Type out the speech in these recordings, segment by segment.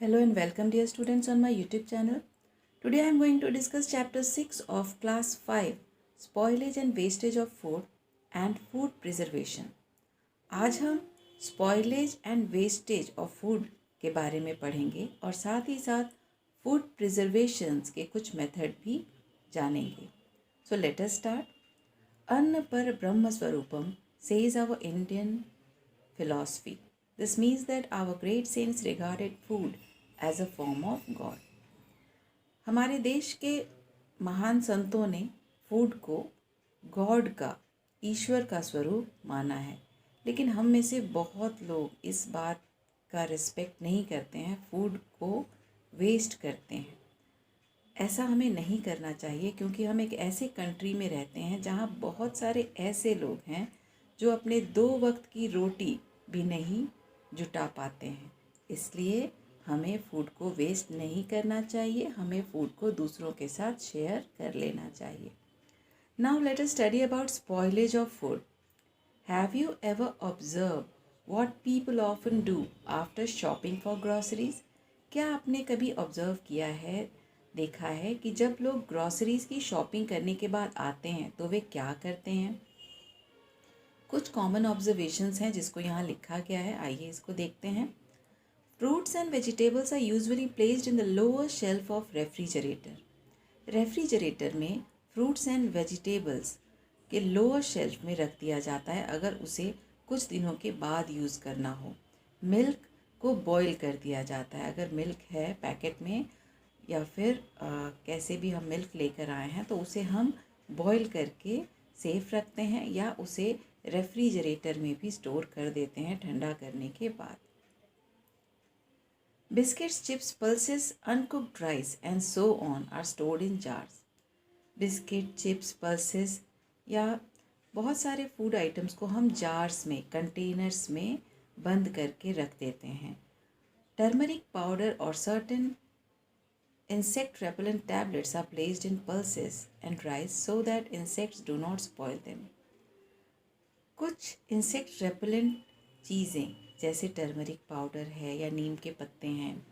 Hello and welcome dear students on my YouTube channel. Today I am going to discuss chapter 6 of class 5 Spoilage and Wastage of Food and Food Preservation. आज हम spoilage and wastage of food के बारे में पढ़ेंगे और साथ ही साथ food preservations के कुछ मेथड भी जानेंगे. So let us start. अन्न पर ब्रह्म स्वरूपम says our Indian philosophy. This means that our great saints regarded food as a form of God. हमारे देश के महान संतों ने फूड को गॉड का, ईश्वर का स्वरूप माना है, लेकिन हम में से बहुत लोग इस बात का रिस्पेक्ट नहीं करते हैं, फूड को वेस्ट करते हैं. ऐसा हमें नहीं करना चाहिए क्योंकि हम एक ऐसे कंट्री में रहते हैं जहाँ बहुत सारे ऐसे लोग हैं जो अपने 2 वक्त की रोटी भी नहीं जुटा पाते हैं. इसलिए हमें फूड को वेस्ट नहीं करना चाहिए, हमें फूड को दूसरों के साथ शेयर कर लेना चाहिए. Now let us study about spoilage of food. Have you ever observe what people often do after shopping for groceries? क्या आपने कभी ऑब्जर्व किया है, देखा है कि जब लोग ग्रॉसरीज की शॉपिंग करने के बाद आते हैं तो वे क्या करते हैं? कुछ कॉमन ऑब्जर्वेशंस हैं जिसको यहाँ लिखा गया है, आइए इसको देखते हैं. Fruits and vegetables are usually placed in the lower shelf of refrigerator. Refrigerator में फ्रूट्स एंड वेजिटेबल्स के लोअर शेल्फ में रख दिया जाता है अगर उसे कुछ दिनों के बाद यूज़ करना हो. मिल्क को बॉईल कर दिया जाता है. अगर मिल्क है पैकेट में या फिर कैसे भी हम मिल्क लेकर आए हैं तो उसे हम बॉईल करके सेफ रखते हैं या उसे रेफ्रिजरेटर में भी स्टोर कर देते हैं ठंडा करने के बाद. Biscuits, chips, pulses, uncooked rice and so on are stored in jars. Biscuit, chips, pulses या बहुत सारे फूड आइटम्स को हम जार्स में, कंटेनर्स में बंद करके रख देते हैं. टर्मरिक पाउडर और certain insect repellent tablets are placed in pulses and rice so that insects do not spoil them. कुछ इंसेक्ट रेपेलेंट चीज़ें जैसे टर्मरिक पाउडर है या नीम के पत्ते हैं,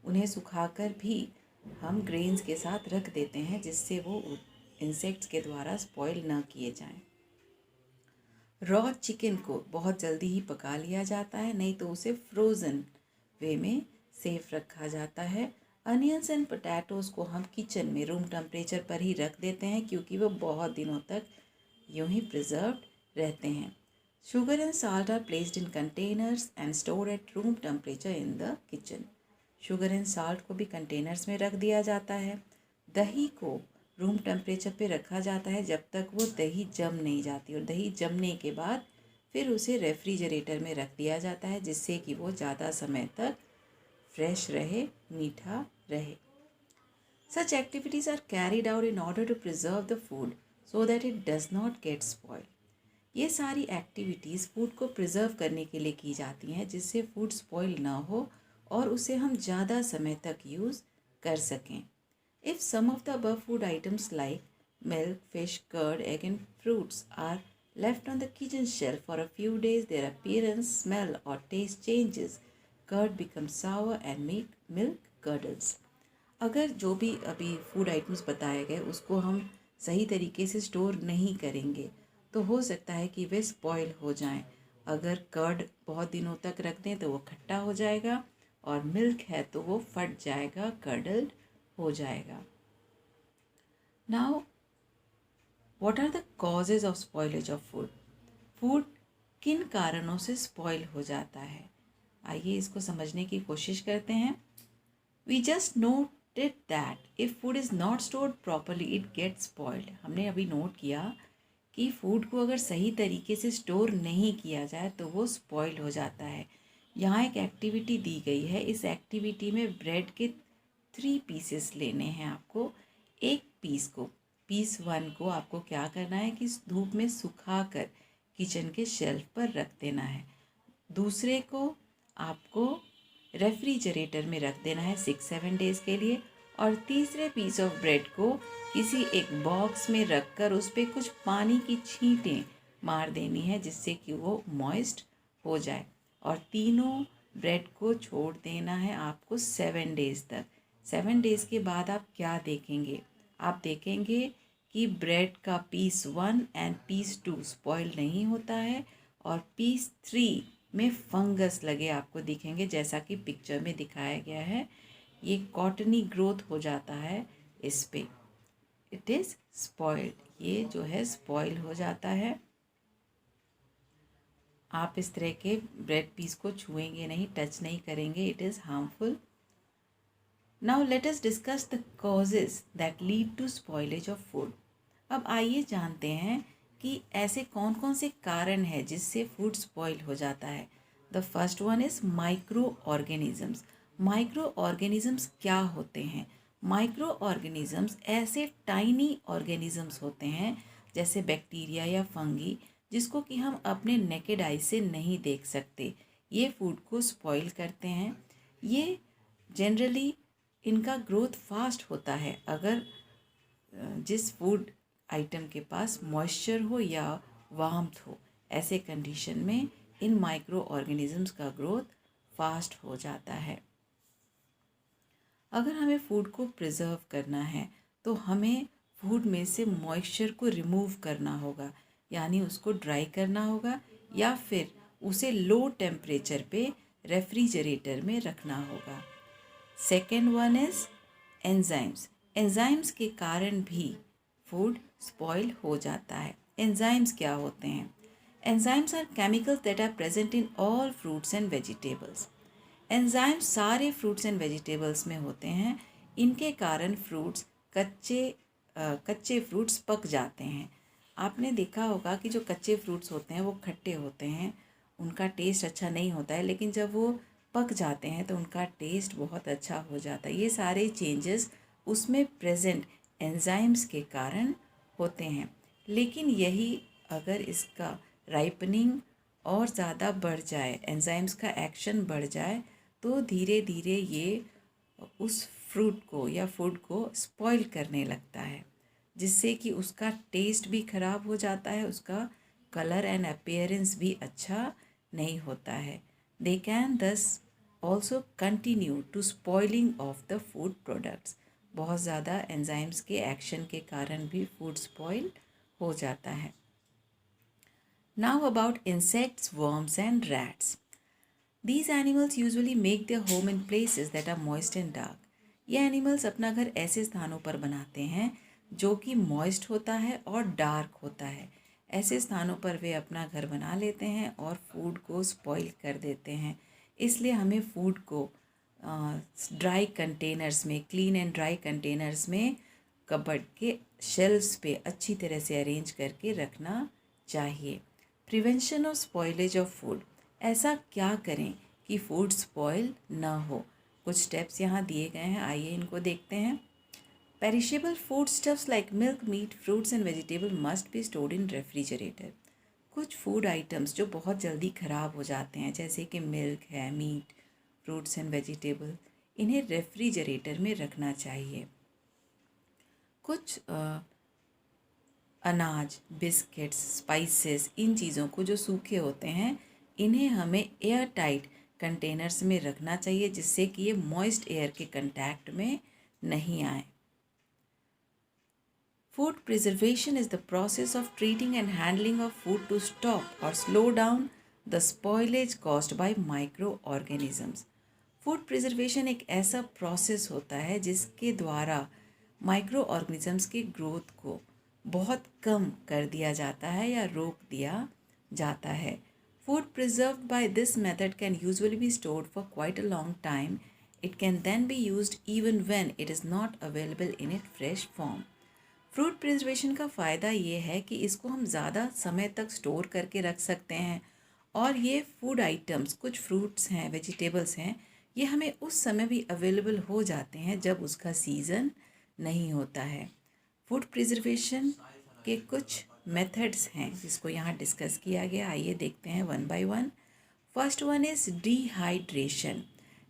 उन्हें सुखाकर भी हम ग्रेन्स के साथ रख देते हैं जिससे वो इंसेक्ट्स के द्वारा स्पॉइल ना किए जाएं. रॉ चिकन को बहुत जल्दी ही पका लिया जाता है, नहीं तो उसे फ्रोज़न वे में सेफ रखा जाता है. अनियंस एंड पोटैटोज़ को हम किचन में रूम टेम्परेचर पर ही रख देते हैं क्योंकि वो बहुत दिनों तक यूं ही प्रिजर्व्ड रहते हैं. Sugar and salt are placed in containers and stored at room temperature in the kitchen. Sugar and salt को भी कंटेनर्स में रख दिया जाता है. दही को रूम टेम्परेचर पे रखा जाता है जब तक वो दही जम नहीं जाती, और दही जमने के बाद फिर उसे रेफ्रिजरेटर में रख दिया जाता है जिससे कि वो ज़्यादा समय तक फ्रेश रहे, मीठा रहे. Such activities are carried out in order to preserve the food so that it does not get spoiled. ये सारी एक्टिविटीज़ फूड को प्रिजर्व करने के लिए की जाती हैं जिससे फूड स्पॉइल ना हो और उसे हम ज़्यादा समय तक यूज़ कर सकें. If some of the above food items like milk, fish, curd, egg and fruits are left on the kitchen shelf for a few days their appearance, smell और taste changes, curd become sour and make milk curdles. अगर जो भी अभी food items बताए गए उसको हम सही तरीके से स्टोर नहीं करेंगे तो हो सकता है कि वे स्पॉइल हो जाएं. अगर कर्ड बहुत दिनों तक रख दें तो वो खट्टा हो जाएगा और मिल्क है तो वो फट जाएगा, कर्डल्ड हो जाएगा. Now what are the causes of spoilage of food? Food किन कारणों से स्पॉइल हो जाता है? आइए इसको समझने की कोशिश करते हैं. We just noted that if food is not stored properly it gets spoiled. हमने अभी नोट किया कि फूड को अगर सही तरीके से स्टोर नहीं किया जाए तो वो स्पॉइल हो जाता है. यहाँ एक एक्टिविटी दी गई है. इस एक्टिविटी में ब्रेड के 3 पीसेस लेने हैं आपको. एक पीस 1 को आपको क्या करना है कि धूप में सुखा कर किचन के शेल्फ पर रख देना है. दूसरे को आपको रेफ्रिजरेटर में रख देना है 6-7 डेज़ के लिए. और तीसरे पीस ऑफ ब्रेड को किसी एक बॉक्स में रखकर उस पर कुछ पानी की छींटें मार देनी है जिससे कि वो मॉइस्ट हो जाए. और तीनों ब्रेड को छोड़ देना है आपको 7 डेज़ तक। 7 डेज़ के बाद आप क्या देखेंगे? आप देखेंगे कि ब्रेड का पीस 1 एंड पीस 2 स्पॉइल नहीं होता है और पीस 3 में फंगस लगे आपको दिखेंगे, जैसा कि पिक्चर में दिखाया गया है। ये कॉटनी ग्रोथ हो जाता है इस पे, इट इज़ स्पॉइल्ड, ये जो है स्पॉइल हो जाता है। आप इस तरह के ब्रेड पीस को छुएंगे नहीं, टच नहीं करेंगे, it is harmful. Now let us discuss the causes that lead to spoilage of food. अब आइए जानते हैं कि ऐसे कौन कौन से कारण हैं जिससे फूड स्पॉइल हो जाता है। The first one is micro organisms. Micro organisms क्या होते हैं? माइक्रो ऑर्गेनिजम्स ऐसे टाइनी ऑर्गेनिजम्स होते हैं जैसे बैक्टीरिया या फंगी, जिसको कि हम अपने नेकेड आई से नहीं देख सकते। ये फूड को स्पॉइल करते हैं। ये जनरली इनका ग्रोथ फास्ट होता है अगर जिस फूड आइटम के पास मॉइस्चर हो या वार्मथ हो। ऐसे कंडीशन में इन माइक्रो ऑर्गेनिजम्स का ग्रोथ फास्ट हो जाता है। अगर हमें फूड को प्रिजर्व करना है तो हमें फूड में से मॉइस्चर को रिमूव करना होगा, यानी उसको ड्राई करना होगा या फिर उसे लो टेम्परेचर पे रेफ्रिजरेटर में रखना होगा। Second one is enzymes. Enzymes के कारण भी फूड स्पॉइल हो जाता है। एंजाइम्स क्या होते हैं? Enzymes are chemicals that are present in all fruits and vegetables. Enzymes सारे फ्रूट्स एंड वेजिटेबल्स में होते हैं। इनके कारण फ्रूट्स कच्चे फ्रूट्स पक जाते हैं। आपने देखा होगा कि जो कच्चे फ्रूट्स होते हैं वो खट्टे होते हैं, उनका टेस्ट अच्छा नहीं होता है, लेकिन जब वो पक जाते हैं तो उनका टेस्ट बहुत अच्छा हो जाता है। ये सारे चेंजेस उसमें प्रेजेंट एंजाइम्स के कारण होते हैं। लेकिन यही अगर इसका राइपनिंग और ज़्यादा बढ़ जाए, एंजाइम्स का एक्शन बढ़ जाए, तो धीरे धीरे ये उस फ्रूट को या फूड को स्पॉइल करने लगता है, जिससे कि उसका टेस्ट भी ख़राब हो जाता है, उसका कलर एंड अपीयरेंस भी अच्छा नहीं होता है। They can thus also continue to spoiling of the food products. बहुत ज़्यादा एंजाइम्स के एक्शन के कारण भी फूड स्पॉइल हो जाता है। Now about insects, worms and rats. These animals usually make their home in places that are moist and dark. ये एनिमल्स अपना घर ऐसे स्थानों पर बनाते हैं जो कि मॉइस्ट होता है और डार्क होता है। ऐसे स्थानों पर वे अपना घर बना लेते हैं और फूड को स्पॉइल कर देते हैं। इसलिए हमें फूड को ड्राई कंटेनर्स में, क्लीन एंड ड्राई कंटेनर्स में कबर्ड के शेल्फ्स पे अच्छी तरह से अरेंज करके रखना चाहिए। Prevention of spoilage of food. ऐसा क्या करें कि फूड स्पॉइल ना हो? कुछ स्टेप्स यहाँ दिए गए हैं, आइए इनको देखते हैं। Perishable food stuffs like milk, meat, fruits and vegetable must be stored in refrigerator. कुछ फूड आइटम्स जो बहुत जल्दी ख़राब हो जाते हैं, जैसे कि मिल्क है, मीट, फ्रूट्स एंड वेजिटेबल, इन्हें रेफ्रिजरेटर में रखना चाहिए। कुछ अनाज, बिस्किट्स, स्पाइसेस, इन चीज़ों को जो सूखे होते हैं, इन्हें हमें एयर टाइट कंटेनर्स में रखना चाहिए, जिससे कि ये मॉइस्ट एयर के कंटैक्ट में नहीं आए। Food preservation is the process of treating and handling of food to stop और slow down the spoilage caused by micro organisms. Food preservation एक ऐसा प्रोसेस होता है जिसके द्वारा माइक्रो ऑर्गेनिजम्स के ग्रोथ को बहुत कम कर दिया जाता है या रोक दिया जाता है। Food preserved by this method can usually be stored for quite a long time. It can then be used even when it is not available in its fresh form. Fruit preservation का फ़ायदा ये है कि इसको हम ज़्यादा समय तक स्टोर करके रख सकते हैं और ये फूड आइटम्स, कुछ फ्रूट्स हैं, वेजिटेबल्स हैं, ये हमें उस समय भी अवेलेबल हो जाते हैं जब उसका सीज़न नहीं होता है। फूड प्रिजर्वेशन के कुछ मेथड्स हैं जिसको यहाँ डिस्कस किया गया, आइए देखते हैं one by one. First one is dehydration.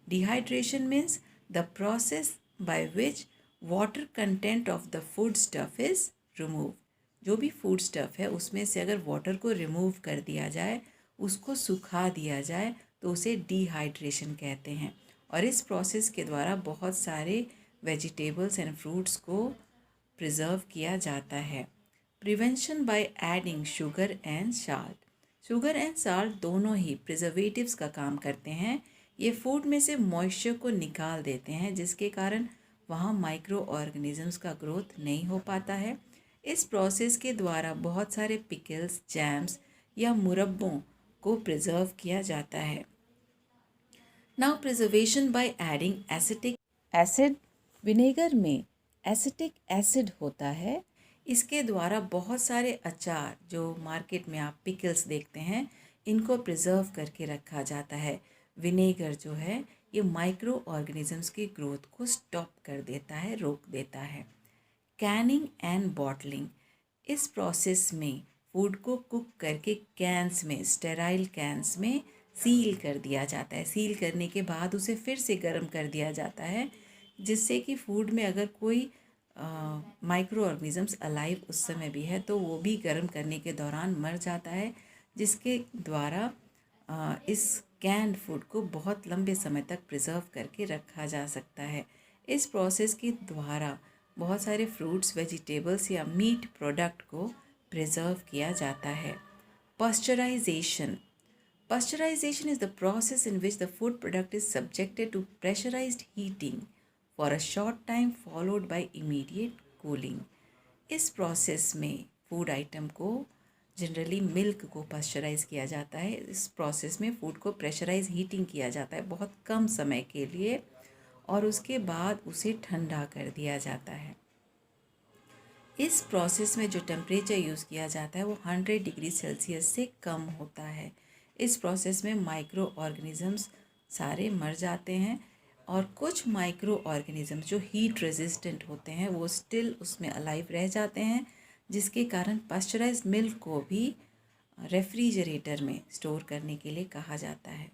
Dehydration means the process by which water content of the food stuff is remove. जो भी फूड स्टफ है उसमें से अगर वाटर को रिमूव कर दिया जाए, उसको सुखा दिया जाए, तो उसे डिहाइड्रेशन कहते हैं। और इस प्रोसेस के द्वारा बहुत सारे वेजिटेबल्स एंड फ्रूट्स को प्रिजर्व किया जाता है। Prevention by adding sugar and salt. Sugar and salt दोनों ही प्रिजर्वेटिव्स का काम करते हैं। ये फूड में से मॉइस्चर को निकाल देते हैं, जिसके कारण वहाँ माइक्रो ऑर्गेनिजम्स का ग्रोथ नहीं हो पाता है। इस प्रोसेस के द्वारा बहुत सारे पिकल्स, जैम्स या मुरब्बों को प्रिजर्व किया जाता है। Now preservation by adding acetic acid. Vinegar में एसिटिक एसिड होता है। इसके द्वारा बहुत सारे अचार जो मार्केट में आप पिकल्स देखते हैं, इनको प्रिजर्व करके रखा जाता है। विनेगर जो है ये माइक्रो ऑर्गेनिजम्स की ग्रोथ को स्टॉप कर देता है, रोक देता है। Canning and bottling. इस प्रोसेस में फूड को कुक करके कैंस में, स्टेराइल कैंस में सील कर दिया जाता है। सील करने के बाद उसे फिर से गर्म कर दिया जाता है, जिससे कि फूड में अगर कोई माइक्रो ऑर्गेनिजम्स अलाइव उस समय भी है तो वो भी गर्म करने के दौरान मर जाता है, जिसके द्वारा इस कैंड फूड को बहुत लंबे समय तक प्रिजर्व करके रखा जा सकता है। इस प्रोसेस के द्वारा बहुत सारे फ्रूट्स, वेजिटेबल्स या मीट प्रोडक्ट को प्रिजर्व किया जाता है। Pasteurisation. Pasteurization is the process in which the food product is subjected to pressurized heating for a short time followed by immediate cooling. इस प्रोसेस में फूड आइटम को generally milk को pasteurise किया जाता है। इस प्रोसेस में फूड को प्रेशराइज हीटिंग किया जाता है बहुत कम समय के लिए, और उसके बाद उसे ठंडा कर दिया जाता है। इस प्रोसेस में जो टेम्परेचर यूज़ किया जाता है वो 100 डिग्री सेल्सियस से कम होता है। इस प्रोसेस में माइक्रो ऑर्गेनिजम्स सारे मर जाते हैं, और कुछ माइक्रो ऑर्गेनिजम्स जो हीट रेजिस्टेंट होते हैं वो स्टिल उसमें अलाइव रह जाते हैं, जिसके कारण पास्चराइज्ड मिल्क को भी रेफ्रिजरेटर में स्टोर करने के लिए कहा जाता है।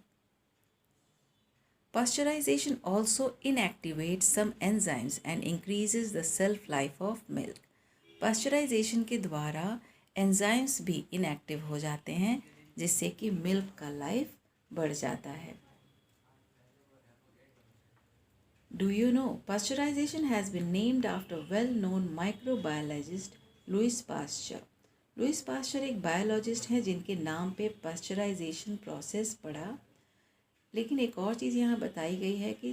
Pasteurization also inactivates some enzymes and increases the shelf life of milk. Pasteurisation के द्वारा एंजाइम्स भी इनएक्टिव हो जाते हैं, जिससे कि मिल्क का लाइफ बढ़ जाता है। Do you know pasteurization has been named after well-known microbiologist Louis Pasteur. Louis Pasteur एक बायोलॉजिस्ट हैं जिनके नाम पे पास्चराइजेशन प्रोसेस पड़ा। लेकिन एक और चीज़ यहाँ बताई गई है कि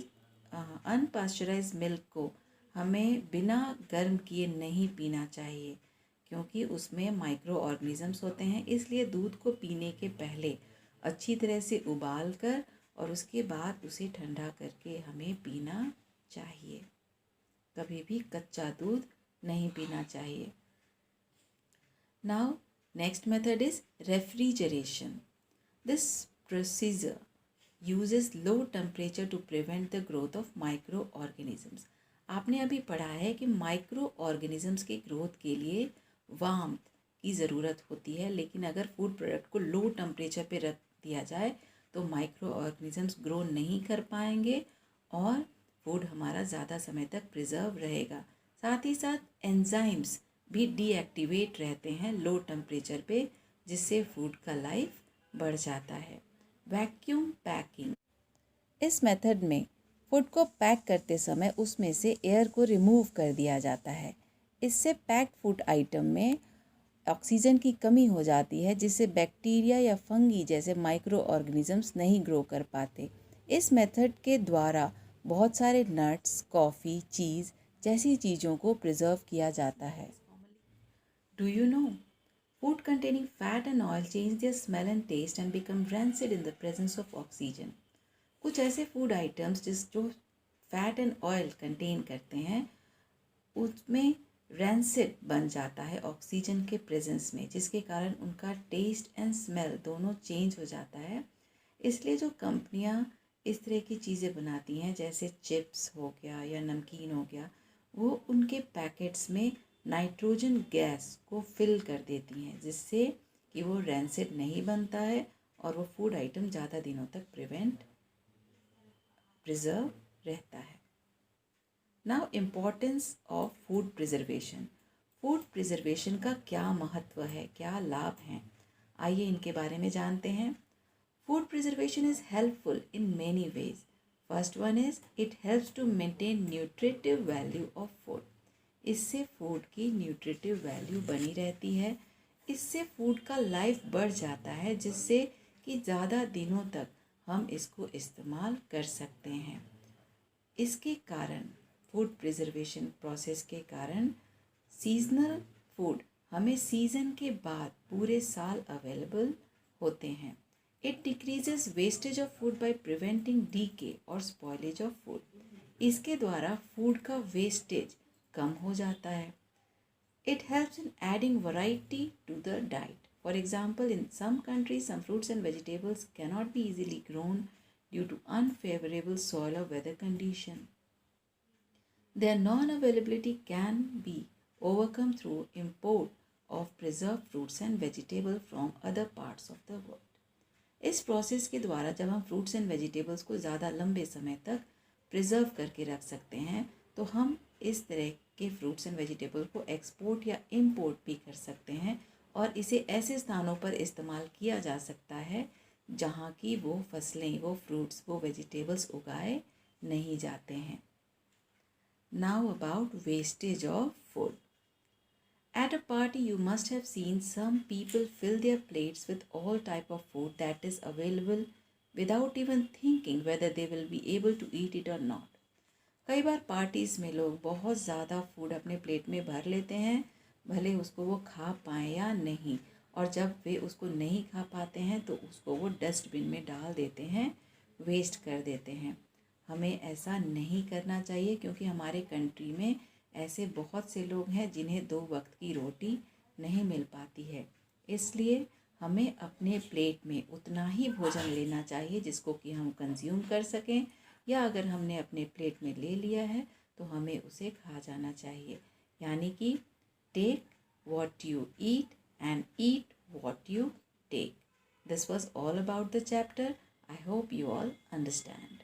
अनपास्चराइज मिल्क को हमें बिना गर्म किए नहीं पीना चाहिए, क्योंकि उसमें माइक्रो ऑर्गेनिजम्स होते हैं। इसलिए दूध को पीने के पहले अच्छी तरह से उबाल कर और उसके बाद उसे ठंडा करके हमें पीना चाहिए। कभी भी कच्चा दूध नहीं पीना चाहिए। Now next method is refrigeration. This procedure uses low temperature to prevent the growth of microorganisms. आपने अभी पढ़ा है कि माइक्रो ऑर्गेनिजम्स की ग्रोथ के लिए वार्मथ की ज़रूरत होती है, लेकिन अगर फूड प्रोडक्ट को लो टेम्परेचर पे रख दिया जाए तो माइक्रो ऑर्गेनिजम्स ग्रो नहीं कर पाएंगे और फूड हमारा ज़्यादा समय तक प्रिजर्व रहेगा। साथ ही साथ एंजाइम्स भी डीएक्टिवेट रहते हैं लो टेम्परेचर पे, जिससे फूड का लाइफ बढ़ जाता है। Vacuum packing. इस मेथड में फूड को पैक करते समय उसमें से एयर को रिमूव कर दिया जाता है। इससे पैक्ड फूड आइटम में ऑक्सीजन की कमी हो जाती है, जिससे बैक्टीरिया या फंगी जैसे माइक्रो ऑर्गेनिजम्स नहीं ग्रो कर पाते। इस मेथड के द्वारा बहुत सारे नट्स, कॉफ़ी, चीज़ जैसी चीज़ों को प्रिजर्व किया जाता है। Do you know food containing fat and oil change their smell and taste and become rancid in the presence of oxygen. कुछ ऐसे फूड आइटम्स जो फैट एंड ऑयल कंटेन करते हैं उसमें रैंसिड बन जाता है ऑक्सीजन के प्रेजेंस में, जिसके कारण उनका टेस्ट एंड स्मेल दोनों चेंज हो जाता है। इसलिए जो कंपनियां इस तरह की चीज़ें बनाती हैं जैसे चिप्स हो गया या नमकीन हो गया, वो उनके पैकेट्स में नाइट्रोजन गैस को फिल कर देती हैं, जिससे कि वो रैंसिड नहीं बनता है और वो फूड आइटम ज़्यादा दिनों तक प्रिजर्व रहता है। Now importance of food preservation. Food preservation का क्या महत्व है, क्या लाभ हैं, आइए इनके बारे में जानते हैं। Food preservation is helpful in many ways. First one is it helps to maintain nutritive value of food. इससे फूड की न्यूट्रिटिव वैल्यू बनी रहती है. इससे फूड का लाइफ बढ़ जाता है, जिससे कि ज़्यादा दिनों तक हम इसको इस्तेमाल कर सकते हैं. इसके कारण फूड प्रिजर्वेशन प्रोसेस के कारण सीजनल फूड हमें सीज़न के बाद पूरे साल अवेलेबल होते हैं. It decreases wastage of food by preventing decay और स्पॉइलेज ऑफ फूड. इसके द्वारा फूड का वेस्टेज कम हो जाता है. It helps in adding variety to the diet. For example, in some countries some fruits and vegetables cannot be easily grown due to unfavourable soil और weather condition. Their non-availability can be overcome through import of preserved fruits and vegetables from other parts of the world. इस process के द्वारा जब हम fruits and vegetables को ज़्यादा लंबे समय तक प्रिजर्व करके रख सकते हैं, तो हम इस तरह के फ्रूट्स एंड वेजिटेबल को एक्सपोर्ट या इम्पोर्ट भी कर सकते हैं और इसे ऐसे स्थानों पर इस्तेमाल किया जा सकता है जहाँ की वो फसलें, वो फ्रूट्स, वो वेजिटेबल्स उगाए नहीं जाते हैं. Now about wastage of food. At a party, you must have seen some people fill their plates with all type of food that is available without even thinking whether they will be able to eat it or not. कई बार parties में लोग बहुत ज़्यादा food अपने plate में भर लेते हैं, भले उसको वो खा पाएँ या नहीं, और जब वे उसको नहीं खा पाते हैं तो उसको वो डस्टबिन में डाल देते हैं, वेस्ट कर देते हैं. हमें ऐसा नहीं करना चाहिए, क्योंकि हमारे कंट्री में ऐसे बहुत से लोग हैं जिन्हें 2 वक्त की रोटी नहीं मिल पाती है. इसलिए हमें अपने प्लेट में उतना ही भोजन लेना चाहिए जिसको कि हम कंज्यूम कर सकें, या अगर हमने अपने प्लेट में ले लिया है तो हमें उसे खा जाना चाहिए. यानी कि take what you eat and eat what you take. This was all about the chapter. I hope you all understand.